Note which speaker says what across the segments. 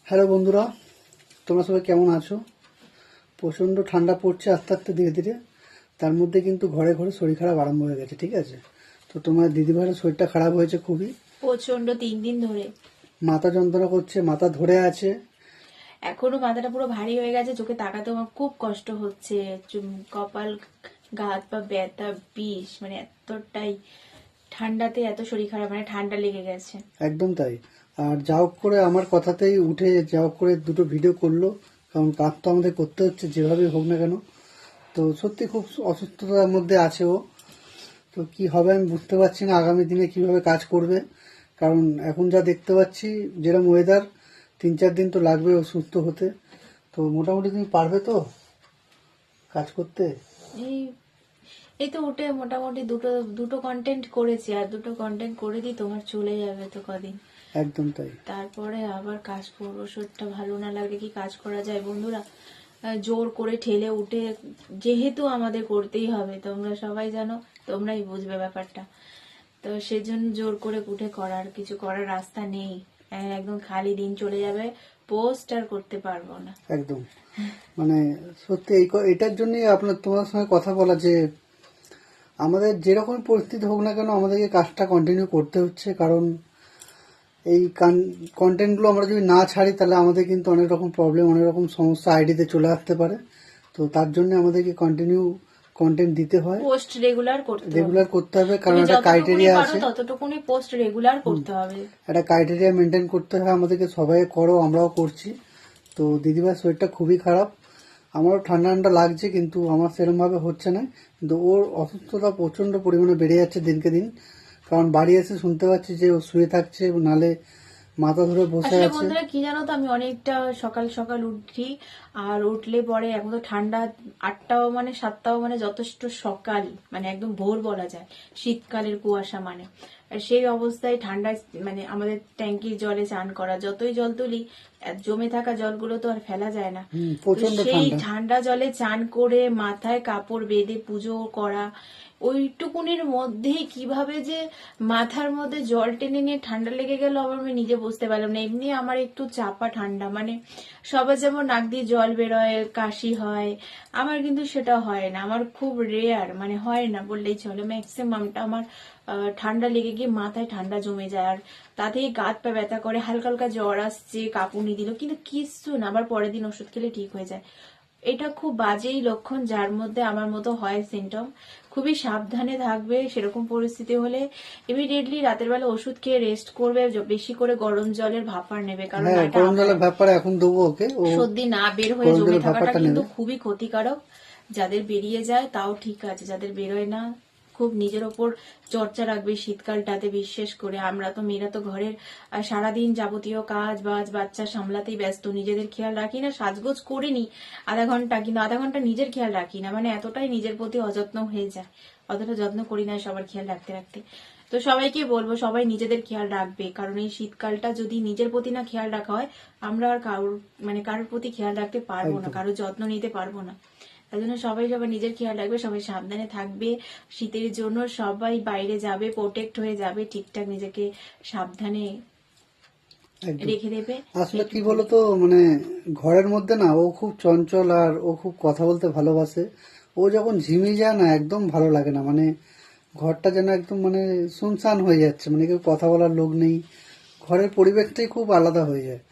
Speaker 1: Hello বন্ধুরা, তোমরা সবাই কেমন আছো? প্রচণ্ড ঠান্ডা পড়ছে আস্তে আস্তে ধীরে ধীরে। তার মধ্যে কিন্তু ঘরে ঘরে শরীর খারাপ আরম্ভ হয়ে গেছে, ঠিক আছে? তো তোমার দিদিভাইয়ের শরীরটা খারাপ হয়েছে খুবই,
Speaker 2: প্রচন্ড 3 দিন ধরে।
Speaker 1: মাথা যন্ত্রণা করছে, মাথা ধরে আছে।
Speaker 2: এখনো মাথাটা পুরো ভারী হয়ে গেছে, চোখে তাকাতে আমার খুব কষ্ট হচ্ছে। কপাল, গা হাত পা ব্যথা, বিষ, মানে এতটাই ঠান্ডাতে এত শরীর খারাপ, মানে ঠান্ডা লেগে গেছে।
Speaker 1: একদম তাই। আর যা হোক করে আমার কথাতেই উঠে যা হোক করে দুটো ভিডিও করলো, কারণ কাজ তো আমাদের করতে হচ্ছে যেভাবেই হোক না কেন। তো সত্যি খুব অসুস্থতার মধ্যে আছে ও। তো কি হবে আমি বুঝতে পারছি না, আগামী দিনে কিভাবে কাজ করবে। কারণ এখন যা দেখতে পাচ্ছি, যেরকম ওয়েদার, 3-4 দিন তো লাগবে ও সুস্থ হতে। তো মোটামুটি তুমি পারবে তো কাজ করতে?
Speaker 2: এই এই তো উঠে মোটামুটি দুটো দুটো কন্টেন্ট করেছি, আর দুটো কন্টেন্ট করে দিই তোমার চলে যাবে তো কদিন।
Speaker 1: একদম তাই।
Speaker 2: তারপরে আবার কাজ করবো। শরীরটা ভালো না লাগলে কি কাজ করা যায় বন্ধুরা? জোর করে ঠেলে উঠে যেহেতু আমাদের করতেই হবে, তোমরা সবাই জানো, তোমরাই বুঝবে ব্যাপারটা। তো সেজন্য জোর করে উঠে করার কিছু করার রাস্তা নেই। একদম খালি দিন চলে যাবে, পোস্ট আর করতে পারবো না।
Speaker 1: একদম মানে সত্যি এটার জন্যই তোমার সঙ্গে কথা বলা, যে আমাদের যেরকম পরিস্থিতি হোক না কেন আমাদেরকে কাজটা কন্টিনিউ করতে হচ্ছে। কারণ এই কন্টেন্টগুলো আমরা যদি না ছাড়ি তাহলে আমাদের কিন্তু অনেক রকম প্রবলেম, অনেক রকম সমস্যা আইডিতে চলে আসতে পারে। তো তার জন্য আমাদেরকে কন্টিনিউ কন্টেন্ট দিতে হয়,
Speaker 2: পোস্ট রেগুলার করতে হবে।
Speaker 1: রেগুলার করতে হবে। কারণ
Speaker 2: তুমি
Speaker 1: একটা
Speaker 2: যতটুকুনি
Speaker 1: ক্রাইটেরিয়া
Speaker 2: পারো
Speaker 1: আছে,
Speaker 2: ততটুকুনি পোস্ট রেগুলার করতে হবে।
Speaker 1: একটা ক্রাইটেরিয়া মেনটেন করতে হয় আমাদেরকে। সবাই করো, আমরাও করছি। তো দিদিভাইয়ের শরীরটা খুবই খারাপ, আমারও ঠান্ডা ঠান্ডা লাগছে, কিন্তু আমার সেরকমভাবে হচ্ছে না। কিন্তু ওর অসুস্থতা প্রচণ্ড পরিমাণে বেড়ে যাচ্ছে দিনকে দিন। কারণ বাড়ি এসে শুনতে পাচ্ছি যে ও শুয়ে থাকছে, নালে মাথা ধরে বসে
Speaker 2: আসলে
Speaker 1: আছে।
Speaker 2: বন্ধুরা কি জানো তো, আমি অনেকটা সকাল সকাল উঠি, আর উঠলে পরে এখন তো ঠান্ডা, 8টাও মানে 7টাও মানে যথেষ্ট সকাল, মানে একদম ভোর বলা যায়, শীতকালের কুয়াশা মানে। আর সেই অবস্থায় ঠান্ডায় মানে আমাদের ট্যাঙ্কির জলে চান করা, যতই জল তুলি জমে থাকা জলগুলো তো আর ফেলা যায় না। তো
Speaker 1: প্রচন্ড
Speaker 2: সেই
Speaker 1: ঠান্ডা।
Speaker 2: ঠান্ডা জলে চান করে মাথায় কাপড় বেঁধে পুজো করা, ওইটুকুনির মধ্যেই কিভাবে যে মাথার মধ্যে জল টেনে নিয়ে ঠান্ডা লেগে গেল আমার আমি নিজে বুঝতে পারলাম না। এমনি আমার একটু চাপা ঠান্ডা, মানে সবার যেমন নাক দিয়ে জল বেরোয়, কাশি হয়, আমার কিন্তু সেটা হয় না। আমার খুব রেয়ার, মানে হয় না বললেই চলে, ম্যাক্সিমামটা আমার ঠান্ডা লেগে গিয়ে মাথায় ঠান্ডা জমে যায়, আর তাতেই গা হাত পা ব্যথা করে, হালকা হালকা জ্বর আসছে, কাঁপুনি দিল, কিন্তু কিছু না, আবার পরের দিন ওষুধ খেলে ঠিক হয়ে যায়। এটা খুব বাজেই লক্ষণ, যার মধ্যে আমার মতো হয় সিমটম। খুবই সাবধানে থাকবে, সেরকম পরিস্থিতি হলে ইমিডিয়েটলি রাতের বেলা ওষুধ খেয়ে রেস্ট করবে, বেশি করে গরম জলের ভাপার নেবে, কারণ
Speaker 1: হ্যাঁ,
Speaker 2: এটা
Speaker 1: গরম
Speaker 2: আমার
Speaker 1: জলের ব্যাপারে এখন দেবো ওকে। ও
Speaker 2: সর্দি না বের হয়ে
Speaker 1: গরম
Speaker 2: জমে
Speaker 1: জলের
Speaker 2: থাকাটা
Speaker 1: ব্যাপারটা
Speaker 2: কিন্তু
Speaker 1: নেবে।
Speaker 2: খুবই ক্ষতিকারক। যাদের বেরিয়ে যায় তাও ঠিক আছে, যাদের বেরোয় না খুব নিজের ওপর চর্চা রাখবে শীতকালটাতে। বিশেষ করে আমরা তো মেয়েরা তো ঘরের সারাদিন যাবতীয় কাজ বাজ বাচ্চা সামলাতেই ব্যস্ত, নিজেদের খেয়াল রাখি না। সাজগোজ করে নি আধা ঘন্টা, কিন্তু আধা ঘন্টা নিজের খেয়াল রাখি না, মানে এতটাই নিজের প্রতি অযত্ন হয়ে যায়, অতটা যত্ন করি না সবার খেয়াল রাখতে রাখতে। তো সবাইকে বলবো সবাই নিজেদের খেয়াল রাখবে, কারণ এই শীতকালটা যদি নিজের প্রতি না খেয়াল রাখা হয়, আমরা আর কারোর প্রতি খেয়াল রাখতে পারবো না, কারোর যত্ন নিতে পারবো না। তাই জন্য সবাই সবার নিজের খেয়াল রাখবে, সবাই সাবধানে থাকবে। শীতের জন্য সবাই বাইরে যাবে, প্রোটেক্ট হয়ে যাবে, ঠিকঠাক নিজেকে সাবধানে
Speaker 1: একদম।
Speaker 2: রেখে দেবে।
Speaker 1: আসলে কি বলতো, মানে ঘরের মধ্যে না ও খুব চঞ্চল, আর ও খুব কথা বলতে ভালোবাসে। ও যখন ঝিমিয়ে যায় না একদম ভালো লাগে না, মানে ঘরটা যেন একদম মানে শুনশান হয়ে যাচ্ছে, মানে কেউ কথা বলার লোক নেই। ঘরের পরিবেশটাই খুব আলাদা হয়ে যায়।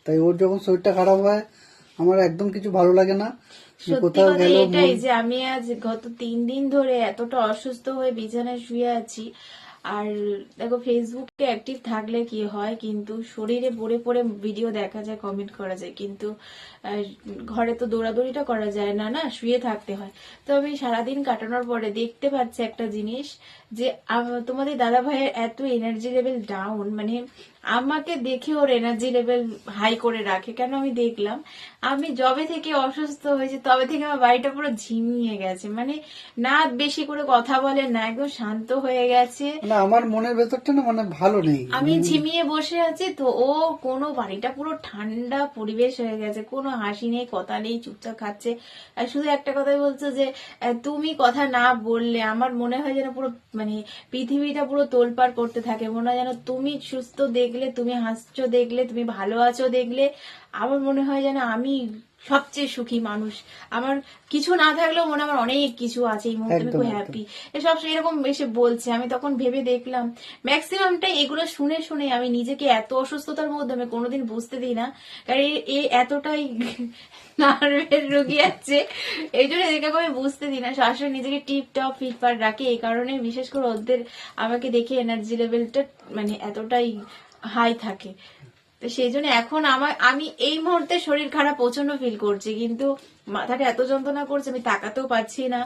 Speaker 1: তাই ওর যখন শরীরটা খারাপ হয় আমার একদম কিছু ভালো লাগে না।
Speaker 2: সত্যি
Speaker 1: কোথাও
Speaker 2: কথা
Speaker 1: গেলেও
Speaker 2: এটাই যে আমি আজ গত 3 দিন ধরে এতটা অসুস্থ হয়ে বিছানায় শুয়ে আছি। আর দেখো, ফেসবুকে অ্যাক্টিভ থাকলে কি হয়, কিন্তু শরীরে পড়ে পড়ে ভিডিও দেখা যায়, কমেন্ট করা যায়, কিন্তু ঘরে তো দৌড়াদৌড়িটা করা যায় না, না শুয়ে থাকতে হয়। তো আমি সারাদিন কাটানোর পরে দেখতে পাচ্ছি একটা জিনিস, যে তোমাদের দাদা ভাইয়ের এত এনার্জি লেভেল ডাউন, মানে আমাকে দেখে ওর এনার্জি লেভেল হাই করে রাখে কেন আমি দেখলাম। আমি যবে থেকে অসুস্থ হয়েছি তবে থেকে আমার বাড়িটা পুরো ঝিমিয়ে গেছে, মানে না বেশি করে কথা বলে, না একদম শান্ত হয়ে গেছে।
Speaker 1: মানে আমার মনের ভেতরটা না মানে ভালো নেই।
Speaker 2: আমি ঝিমিয়ে বসে আছি তো ও কোনো বাড়িটা পুরো ঠান্ডা পরিবেশ হয়ে গেছে, কোনো হাসি নেই কথা নেই, চুপচাপ খাচ্ছে আর শুধু একটা কথাই বলছে যে তুমি কথা না বললে আমার মনে হয় যেন পুরো মানে পৃথিবীটা পুরো তোলপাড় করতে থাকে, মনে হয় যেন তুমি সুস্থ দেখলে, তুমি হাসছো দেখলে, তুমি ভালো আছো দেখলে আমার মনে হয় যেন আমি সবচেয়ে সুখী মানুষ। আমার কিছু না থাকলেও মনে হয় আমার অনেক কিছু আছে, এই মুহূর্তে আমি
Speaker 1: একদম,
Speaker 2: খুব
Speaker 1: একদম।
Speaker 2: হ্যাপি। সব এরকম এসে বলছে, আমি তখন ভেবে দেখলাম ম্যাক্সিমামটা এগুলো শুনে শুনে আমি নিজেকে এত অসুস্থতার মধ্যে আমি কোনোদিন বুঝতে দিই না, কারণ এ এতটাই নার্ভের রোগী আছে, এই জন্য এদেরকে আমি বুঝতে দিই না, আসলে নিজেকে টিপ টপ ফিটফাট রাখি, এই কারণে বিশেষ করে ওদের আমাকে দেখে এনার্জি লেভেলটা মানে এতটাই হাই থাকে। তো সেই জন্য এখন আমি এই মুহূর্তে শরীর খারাপ প্রচন্ড ফিল করছি, কিন্তু মাথাটা এত যন্ত্রণা করছে আমি তাকাতেও পারছি না,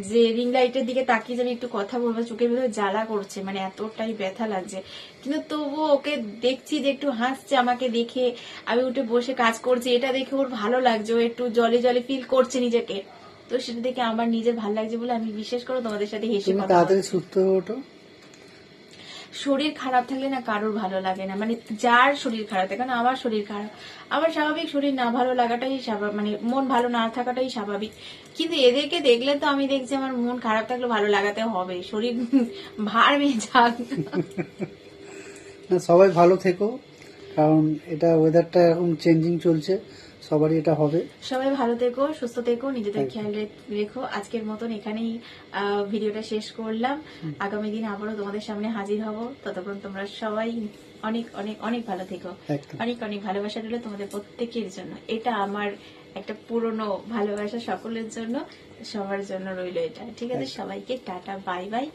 Speaker 2: যে রিং লাইটের দিকে তাকিয়ে যে আমি একটু কথা বলবো চোখের ভিতরে জ্বালা করছে, মানে এতটাই ব্যথা লাগছে। কিন্তু তবুও ওকে দেখছি যে একটু হাসছে আমাকে দেখে, আমি উঠে বসে কাজ করছি, এটা দেখে ওর ভালো লাগছে, ও একটু জলে জলে ফিল করছে নিজেকে, তো সেটা দেখে আমার নিজের ভালো লাগছে বলে আমি বিশেষ করে তোমাদের সাথে হেসে
Speaker 1: তুমি
Speaker 2: কথা
Speaker 1: তাড়াতাড়ি
Speaker 2: বলছি।
Speaker 1: সুস্থ হয়ে ওঠো।
Speaker 2: শরীর খারাপ থাকলে না কারোর ভালো লাগে না, মানে যার শরীর খারাপ থাকে, কারণ আমার শরীর খারাপ, আমার স্বাভাবিক শরীর না ভালো লাগাটাই স্বাভাবিক, মানে মন ভালো না থাকাটাই স্বাভাবিক। কিন্তু এদেরকে দেখলে তো আমি দেখছি আমার মন খারাপ থাকলে ভালো লাগাতে হবে, শরীর ভার মেয়ে যাক।
Speaker 1: না, সবাই ভালো থেকো, কারণ এটা ওয়েদারটা এখন চেঞ্জিং চলছে, সবারই এটা হবে।
Speaker 2: সবাই ভালো থেকো, সুস্থ থেকো, নিজেদের খেয়াল রেখো। আজকের মতন এখানেই ভিডিওটা শেষ করলাম, আগামী দিন আবারও তোমাদের সামনে হাজির হব, ততক্ষণ তোমরা সবাই অনেক অনেক অনেক ভালো থেকো।
Speaker 1: একদম।
Speaker 2: অনেক অনেক ভালোবাসা রইল তোমাদের প্রত্যেকের জন্য, এটা আমার একটা পুরনো ভালোবাসা সকলের জন্য, সবার জন্য রইল এটা। ঠিক আছে, সবাইকে টাটা বাই বাই।